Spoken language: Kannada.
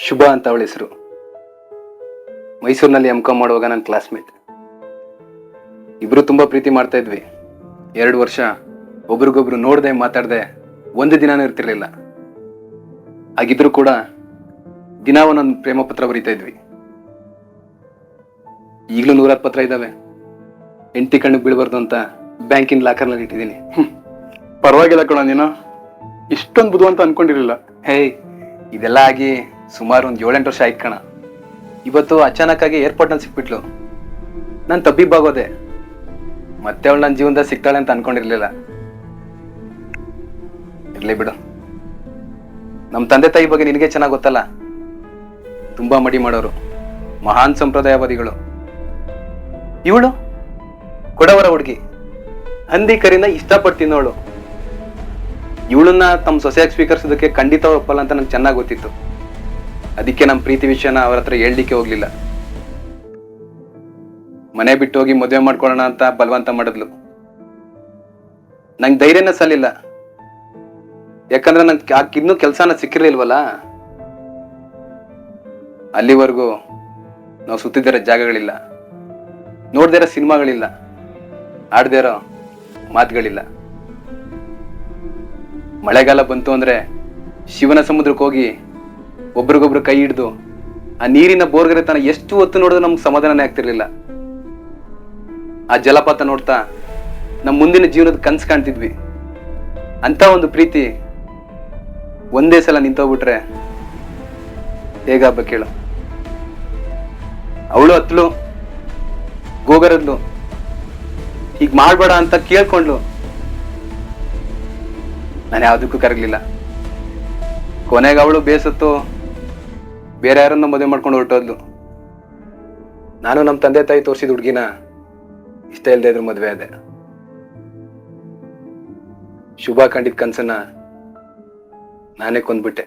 ಶುಭ ಅಂತ ಅವಳ ಹೆಸರು. ಮೈಸೂರಿನಲ್ಲಿ ಎಂ.ಕಾಂ ಮಾಡುವಾಗ ನನ್ನ ಕ್ಲಾಸ್ಮೇಟ್. ಇಬ್ರು ತುಂಬಾ ಪ್ರೀತಿ ಮಾಡ್ತಾ ಇದ್ವಿ. 2 ವರ್ಷ ಒಬ್ರಿಗೊಬ್ರು ನೋಡ್ದೆ ಮಾತಾಡ್ದೆ ಒಂದು ದಿನಾನೂ ಇರ್ತಿರ್ಲಿಲ್ಲ. ಹಾಗಿದ್ರು ಕೂಡ ದಿನ ಒಂದೊಂದು ಪ್ರೇಮ ಪತ್ರ ಬರೀತಾ ಇದ್ವಿ. ಈಗಲೂ 100 ಪತ್ರ ಇದ್ದಾವೆ. ಹೆಂಡತಿ ಕಣ್ಣಿಗೆ ಬೀಳ್ಬಾರ್ದು ಅಂತ ಬ್ಯಾಂಕಿನ ಲಾಕರ್ನಲ್ಲಿ ಇಟ್ಟಿದ್ದೀನಿ. ಪರವಾಗಿಲ್ಲ ಕಣ, ನೀನು ಇಷ್ಟೊಂದು ಬುದ್ಧಿವಂತ ಅನ್ಕೊಂಡಿರ್ಲಿಲ್ಲ. ಹೇ, ಇದೆಲ್ಲ ಆಗಿ ಸುಮಾರು ಒಂದು 7-8 ವರ್ಷ ಆಯ್ತು ಕಣ. ಇವತ್ತು ಅಚಾನಕ್ ಆಗಿ ಏರ್ಪೋರ್ಟ್ನಲ್ಲಿ ಸಿಕ್ಬಿಟ್ಲು. ನಾನು ತಬ್ಬಿಬ್ಬಾಗೋದೆ. ಮತ್ತೆ ಅವಳು ನನ್ನ ಜೀವನದಾಗ ಸಿಗ್ತಾಳೆ ಅಂತ ಅನ್ಕೊಂಡಿರ್ಲಿಲ್ಲ. ಇರ್ಲಿ ಬಿಡು. ನಮ್ಮ ತಂದೆ ತಾಯಿ ಬಗ್ಗೆ ನಿನಗೆ ಚೆನ್ನಾಗಿ ಗೊತ್ತಲ್ಲ. ತುಂಬಾ ಮಡಿ ಮಾಡೋರು, ಮಹಾನ್ ಸಂಪ್ರದಾಯವಾದಿಗಳು. ಇವಳು ಕೊಡವರ ಹುಡುಗಿ, ಹಂದಿ ಕರಿನ ಇಷ್ಟಪಟ್ಟು ತಿನ್ನೋಳು. ಇವಳನ್ನ ತಮ್ಮ ಸೊಸೆಯಾಗಿ ಸ್ವೀಕರಿಸೋದಕ್ಕೆ ಖಂಡಿತ ಒಪ್ಪಲ್ಲ ಅಂತ ನಂಗೆ ಚೆನ್ನಾಗಿ ಗೊತ್ತಿತ್ತು. ಅದಕ್ಕೆ ನಮ್ಮ ಪ್ರೀತಿ ವಿಷಯನ ಅವ್ರ ಹತ್ರ ಹೇಳ್ಲಿಕ್ಕೆ ಹೋಗ್ಲಿಲ್ಲ. ಮನೆ ಬಿಟ್ಟು ಹೋಗಿ ಮದುವೆ ಮಾಡ್ಕೊಳ್ಳೋಣ ಅಂತ ಬಲವಂತ ಮಾಡಿದ್ಲು. ನಂಗೆ ಧೈರ್ಯನೇ ಸಲ್ಲಿಲ್ಲ. ಯಾಕಂದ್ರೆ ನಂಗೆ ಇನ್ನೂ ಕೆಲಸನ ಸಿಕ್ಕಿರ್ಲಿಲ್ವಲ್ಲ. ಅಲ್ಲಿವರೆಗೂ ನಾವು ಸುತ್ತಿದಿರೋ ಜಾಗಗಳಿಲ್ಲ, ನೋಡ್ದೇ ಇರೋ ಸಿನಿಮಾಗಳಿಲ್ಲ, ಆಡ್ದೇ ಇರೋ ಮಾತುಗಳಿಲ್ಲ. ಮಳೆಗಾಲ ಬಂತು ಅಂದ್ರೆ ಶಿವನ ಸಮುದ್ರಕ್ಕೆ ಹೋಗಿ ಒಬ್ರಿಗೊಬ್ರು ಕೈ ಹಿಡ್ದು ಆ ನೀರಿನ ಬೋರ್ಗರೆತನ ಎಷ್ಟು ಹೊತ್ತು ನೋಡಿದ್ರು ನಮ್ಗೆ ಸಮಾಧಾನನೇ ಆಗ್ತಿರ್ಲಿಲ್ಲ. ಆ ಜಲಪಾತ ನೋಡ್ತಾ ನಮ್ಮ ಮುಂದಿನ ಜೀವನದ ಕನ್ಸು ಕಾಣ್ತಿದ್ವಿ. ಅಂತ ಒಂದು ಪ್ರೀತಿ ಒಂದೇ ಸಲ ನಿಂತೋಗ್ಬಿಟ್ರೆ ಹೇಗಾಗ್ಬೇಕು ಹೇಳು. ಅವಳು ಹತ್ಲು, ಗೋಗರದ್ಲು, ಹೀಗ್ ಮಾಡ್ಬೇಡ ಅಂತ ಕೇಳ್ಕೊಂಡ್ಲು. ನಾನು ಯಾವುದಕ್ಕೂ ಕರಗಲಿಲ್ಲ. ಕೊನೆಗೆ ಅವಳು ಬೇಸತ್ತು ಬೇರೆ ಯಾರನ್ನ ಮದುವೆ ಮಾಡ್ಕೊಂಡು ಹೊರಟೋದ್ಲು. ನಾನು ನಮ್ಮ ತಂದೆ ತಾಯಿ ತೋರಿಸಿದ ಹುಡುಗಿನ ಇಷ್ಟ ಇಲ್ಲದೆ ಇದ್ರು ಮದುವೆ ಆದೆ. ಶುಭ ಕಂಡಿದ್ದ ಕನ್ಸನ್ನ ನಾನೇ ಕೊಂದ್ಬಿಟ್ಟೆ.